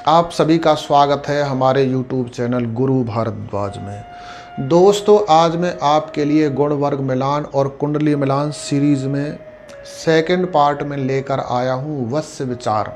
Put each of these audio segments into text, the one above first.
आप सभी का स्वागत है हमारे YouTube चैनल गुरु भारद्वाज में। दोस्तों, आज मैं आपके लिए गुण वर्ग मिलान और कुंडली मिलान सीरीज में सेकंड पार्ट में लेकर आया हूँ वश्य विचार।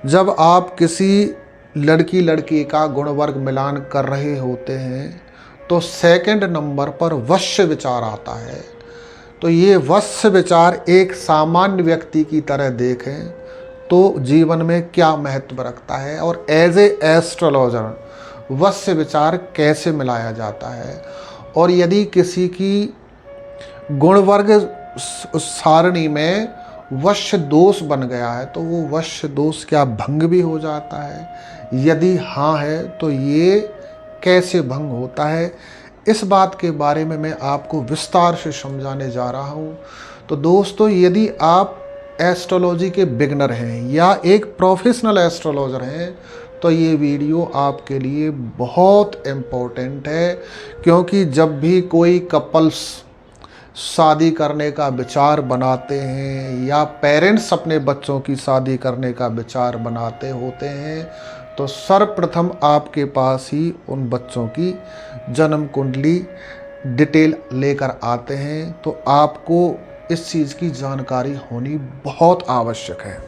जब आप किसी लड़की का गुण वर्ग मिलान कर रहे होते हैं तो सेकंड नंबर पर वश्य विचार आता है। तो ये वश्य विचार एक सामान्य व्यक्ति की तरह देखें तो जीवन में क्या महत्व रखता है और एज ए एस्ट्रोलॉजर वश्य विचार कैसे मिलाया जाता है, और यदि किसी की गुणवर्ग सारणी में वश्य दोष बन गया है तो वो वश्य दोष क्या भंग भी हो जाता है, यदि हाँ है तो ये कैसे भंग होता है, इस बात के बारे में मैं आपको विस्तार से समझाने जा रहा हूँ। तो दोस्तों, यदि आप एस्ट्रोलॉजी के बिगनर हैं या एक प्रोफेशनल एस्ट्रोलॉजर हैं तो ये वीडियो आपके लिए बहुत इम्पोर्टेंट है, क्योंकि जब भी कोई कपल्स शादी करने का विचार बनाते हैं या पेरेंट्स अपने बच्चों की शादी करने का विचार बनाते होते हैं तो सर्वप्रथम आपके पास ही उन बच्चों की जन्म कुंडली डिटेल लेकर आते हैं। तो आपको इस चीज़ की जानकारी होनी बहुत आवश्यक है।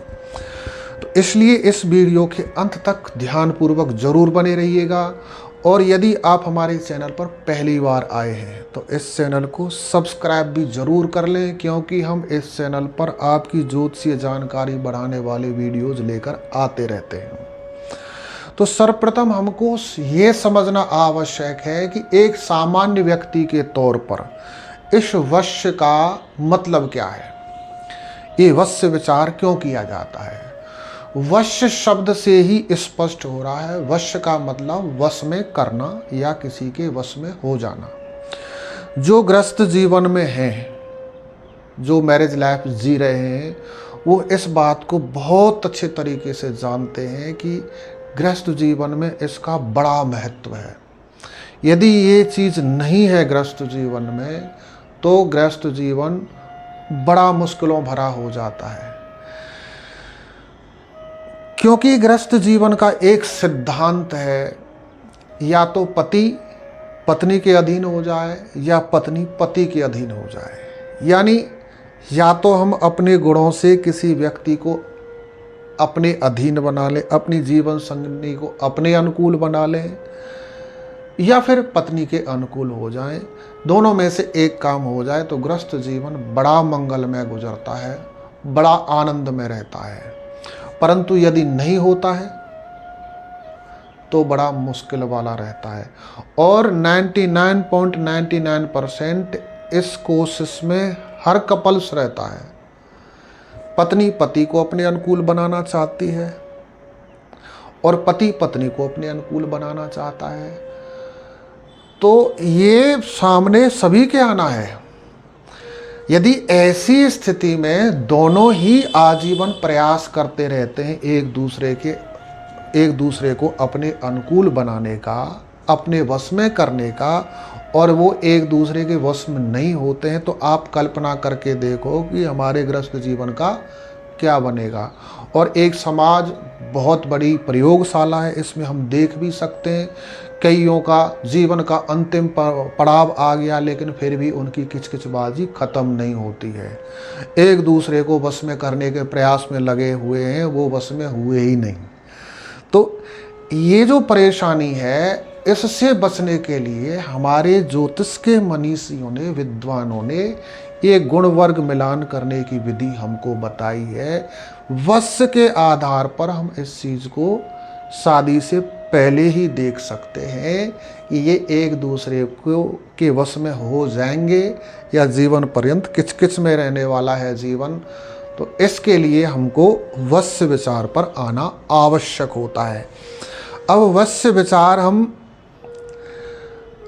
तो इसलिए इस वीडियो के अंत तक ध्यानपूर्वक जरूर बने रहिएगा। और यदि आप हमारे चैनल पर पहली बार आए हैं तो इस चैनल को सब्सक्राइब भी जरूर कर लें, क्योंकि हम इस चैनल पर आपकी ज्योतिषीय जानकारी बढ़ाने वाले वीडियोज लेकर आते रहते हैं। तो सर्वप्रथम हमको ये समझना आवश्यक है कि एक सामान्य व्यक्ति के तौर पर इस वश्य का मतलब क्या है, ये वश्य विचार क्यों किया जाता है। वश्य शब्द से ही स्पष्ट हो रहा है। वश्य का मतलब वश में करना या किसी के वश में हो जाना। जो ग्रस्त जीवन में हैं, जो मैरिज लाइफ जी रहे हैं, वो इस बात को बहुत अच्छे तरीके से जानते हैं कि गृहस्थ जीवन में इसका बड़ा महत्व है। यदि ये चीज़ नहीं है गृहस्थ जीवन में तो गृहस्थ जीवन बड़ा मुश्किलों भरा हो जाता है, क्योंकि गृहस्थ जीवन का एक सिद्धांत है, या तो पति पत्नी के अधीन हो जाए या पत्नी पति के अधीन हो जाए। यानी या तो हम अपने गुणों से किसी व्यक्ति को अपने अधीन बना लें, अपनी जीवन संगिनी को अपने अनुकूल बना लें, या फिर पत्नी के अनुकूल हो जाएं। दोनों में से एक काम हो जाए तो गृहस्थ जीवन बड़ा मंगलमय गुजरता है, बड़ा आनंद में रहता है। परंतु यदि नहीं होता है तो बड़ा मुश्किल वाला रहता है। और 99.99% इस कोशिश में हर कपल्स रहता है। पत्नी पति को अपने अनुकूल बनाना चाहती है और पति पत्नी को अपने अनुकूल बनाना चाहता है। तो ये सामने सभी के आना है। यदि ऐसी स्थिति में दोनों ही आजीवन प्रयास करते रहते हैं एक दूसरे को अपने अनुकूल बनाने का, अपने वश में करने का, और वो एक दूसरे के वश में नहीं होते हैं, तो आप कल्पना करके देखो कि हमारे गृहस्थ जीवन का क्या बनेगा। और एक समाज बहुत बड़ी प्रयोगशाला है, इसमें हम देख भी सकते हैं कईयों का जीवन का अंतिम पड़ाव आ गया लेकिन फिर भी उनकी किचकिचबाजी खत्म नहीं होती है। एक दूसरे को वश में करने के प्रयास में लगे हुए हैं, वो वश में हुए ही नहीं। तो ये जो परेशानी है, इससे बचने के लिए हमारे ज्योतिष के मनीषियों ने, विद्वानों ने ये गुण वर्ग मिलान करने की विधि हमको बताई है। वश्य के आधार पर हम इस चीज़ को शादी से पहले ही देख सकते हैं कि ये एक दूसरे को के वश में हो जाएंगे या जीवन पर्यंत किचकिच में रहने वाला है जीवन। तो इसके लिए हमको वश्य विचार पर आना आवश्यक होता है। अब वश्य विचार हम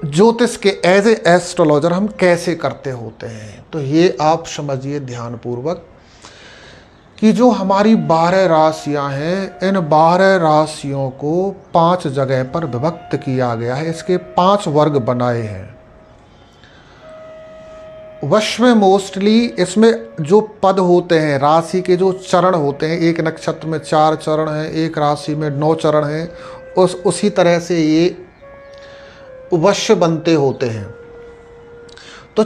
ज्योतिष के एज ए एस्ट्रोलॉजर हम कैसे करते होते हैं, तो ये आप समझिए ध्यानपूर्वक कि जो हमारी 12 राशियां हैं, इन 12 राशियों को 5 जगह पर विभक्त किया गया है। इसके 5 वर्ग बनाए हैं। वश में मोस्टली इसमें जो पद होते हैं, राशि के जो चरण होते हैं, एक नक्षत्र में 4 चरण हैं, एक राशि में 9 चरण हैं, उसी तरह से ये वश्य बनते होते हैं। तो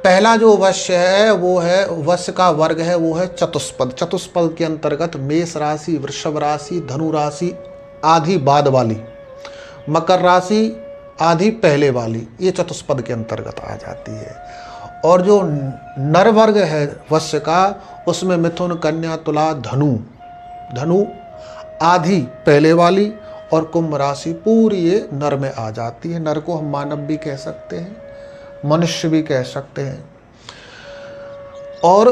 पहला जो वश्य है वो है, वश्य का वर्ग है वो है चतुष्पद। चतुष्पद के अंतर्गत मेष राशि, वृषभ राशि, धनु राशि आधी बाद वाली, मकर राशि आधी पहले वाली, ये चतुष्पद के अंतर्गत आ जाती है। और जो नर वर्ग है वश्य का, उसमें मिथुन, कन्या, तुला, धनु आधी पहले वाली और कुंभ राशि पूरी ये नर में आ जाती है। नर को हम मानव भी कह सकते हैं, मनुष्य भी कह सकते हैं। और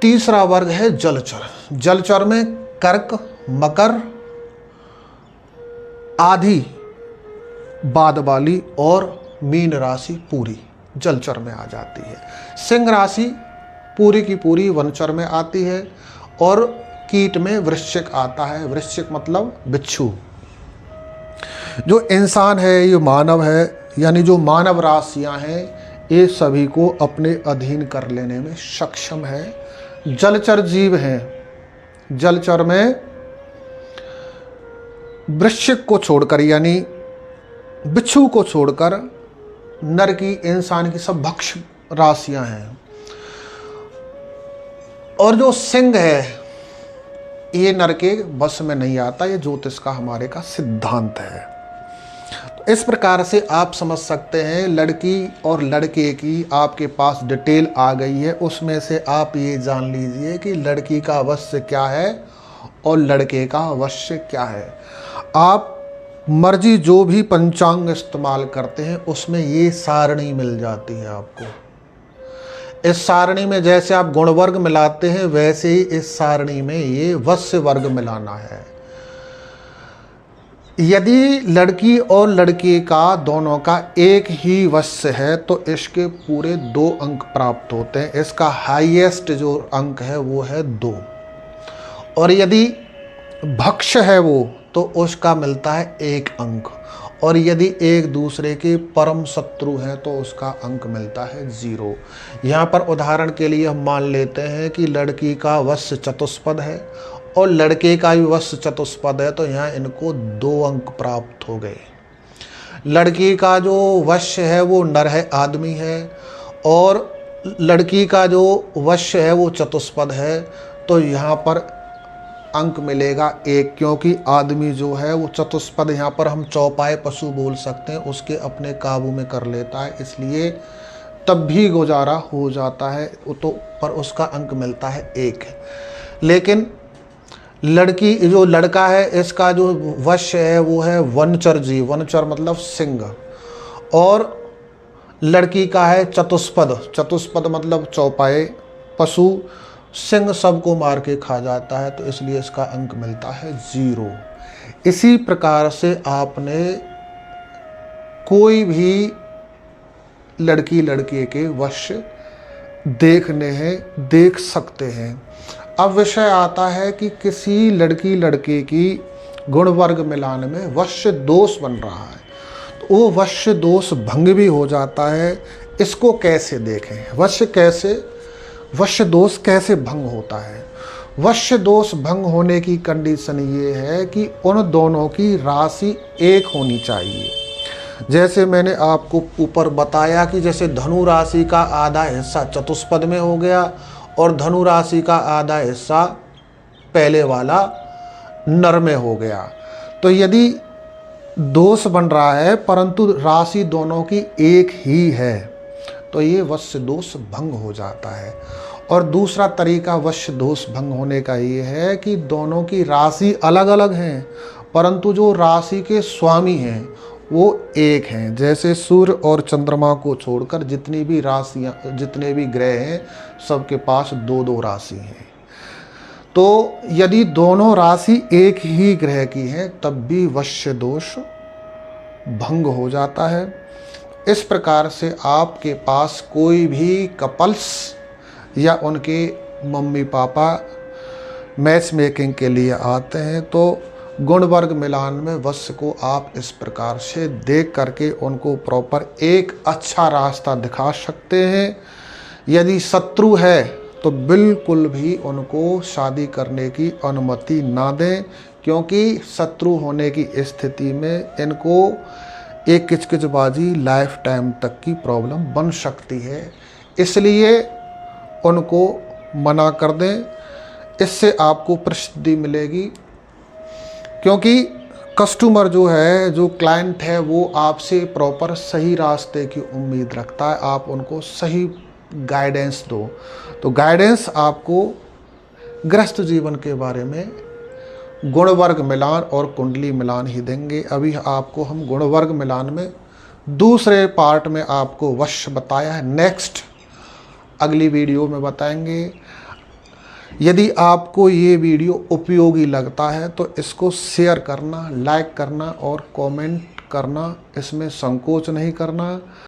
तीसरा वर्ग है जलचर। जलचर में कर्क, मकर आधी बाद वाली और मीन राशि पूरी जलचर में आ जाती है। सिंह राशि पूरी की पूरी वनचर में आती है। और कीट में वृश्चिक आता है। वृश्चिक मतलब बिच्छू। जो इंसान है, ये मानव है, यानी जो मानव राशियां हैं, ये सभी को अपने अधीन कर लेने में सक्षम है। जलचर जीव हैं। जलचर में वृश्चिक को छोड़कर, यानी बिच्छू को छोड़कर नर की, इंसान की सब भक्ष राशियां हैं। और जो सिंह है ये नर के बस में नहीं आता। ये ज्योतिष का हमारे का सिद्धांत है। तो इस प्रकार से आप समझ सकते हैं, लड़की और लड़के की आपके पास डिटेल आ गई है। उसमें से आप ये जान लीजिए कि लड़की का वश्य क्या है और लड़के का वश्य क्या है। आप मर्जी जो भी पंचांग इस्तेमाल करते हैं उसमें ये सारणी मिल जाती है आपको। इस सारणी में जैसे आप गुण वर्ग मिलाते हैं, वैसे ही इस सारणी में ये वश्य वर्ग मिलाना है। यदि लड़की और लड़के का दोनों का एक ही वश्य है तो इसके पूरे 2 अंक प्राप्त होते हैं। इसका हाईएस्ट जो अंक है वो है 2। और यदि भक्ष है वो तो उसका मिलता है 1 अंक। और यदि एक दूसरे के परम शत्रु हैं तो उसका अंक मिलता है 0। यहाँ पर उदाहरण के लिए हम मान लेते हैं कि लड़की का वश्य चतुष्पद है और लड़के का भी वश्य चतुष्पद है, तो यहाँ इनको 2 अंक प्राप्त हो गए। लड़की का जो वश्य है वो नर है, आदमी है, और लड़की का जो वश्य है वो चतुष्पद है, तो यहाँ पर अंक मिलेगा 1, क्योंकि आदमी जो है वो चतुष्पद, यहाँ पर हम चौपाए पशु बोल सकते हैं, उसके अपने काबू में कर लेता है, इसलिए तब भी गुजारा हो जाता है। तो पर उसका अंक मिलता है 1। लेकिन लड़की जो लड़का है, इसका जो वश्य है वो है वनचर जीव। वनचर मतलब सिंह। और लड़की का है चतुष्पद। चतुष्पद मतलब चौपाए पशु। सिंह सबको मार के खा जाता है, तो इसलिए इसका अंक मिलता है 0। इसी प्रकार से आपने कोई भी लड़की लड़के के वश्य देखने हैं, देख सकते हैं। अब विषय आता है कि किसी लड़की लड़के की गुण वर्ग मिलान में वश्य दोष बन रहा है, तो वो वश्य दोष भंग भी हो जाता है। इसको कैसे देखें, वश्य दोष कैसे भंग होता है? वश्य दोष भंग होने की कंडीशन ये है कि उन दोनों की राशि एक होनी चाहिए। जैसे मैंने आपको ऊपर बताया कि जैसे धनु राशि का आधा हिस्सा चतुष्पद में हो गया और धनु राशि का आधा हिस्सा पहले वाला नर में हो गया, तो यदि दोष बन रहा है परंतु राशि दोनों की एक ही है तो ये वश्य दोष भंग हो जाता है। और दूसरा तरीका वश्य दोष भंग होने का ये है कि दोनों की राशि अलग अलग हैं परंतु जो राशि के स्वामी हैं वो एक हैं। जैसे सूर्य और चंद्रमा को छोड़कर जितनी भी राशियाँ, जितने भी ग्रह हैं, सबके पास 2-2 राशि हैं। तो यदि दोनों राशि एक ही ग्रह की हैं तब भी वश्य दोष भंग हो जाता है। इस प्रकार से आपके पास कोई भी कपल्स या उनके मम्मी पापा मैच मेकिंग के लिए आते हैं तो गुण वर्ग मिलान में वश्य को आप इस प्रकार से देख करके उनको प्रॉपर एक अच्छा रास्ता दिखा सकते हैं। यदि शत्रु है तो बिल्कुल भी उनको शादी करने की अनुमति ना दें, क्योंकि शत्रु होने की स्थिति में इनको एक किचकिचबाजी लाइफ टाइम तक की प्रॉब्लम बन सकती है। इसलिए उनको मना कर दें, इससे आपको प्रसिद्धि मिलेगी। क्योंकि कस्टमर जो है, जो क्लाइंट है, वो आपसे प्रॉपर सही रास्ते की उम्मीद रखता है। आप उनको सही गाइडेंस दो। तो गाइडेंस आपको गृहस्थ जीवन के बारे में गुण वर्ग मिलान और कुंडली मिलान ही देंगे। अभी आपको हम गुण वर्ग मिलान में दूसरे पार्ट में आपको वश बताया है, नेक्स्ट अगली वीडियो में बताएंगे। यदि आपको ये वीडियो उपयोगी लगता है तो इसको शेयर करना, लाइक करना और कमेंट करना, इसमें संकोच नहीं करना।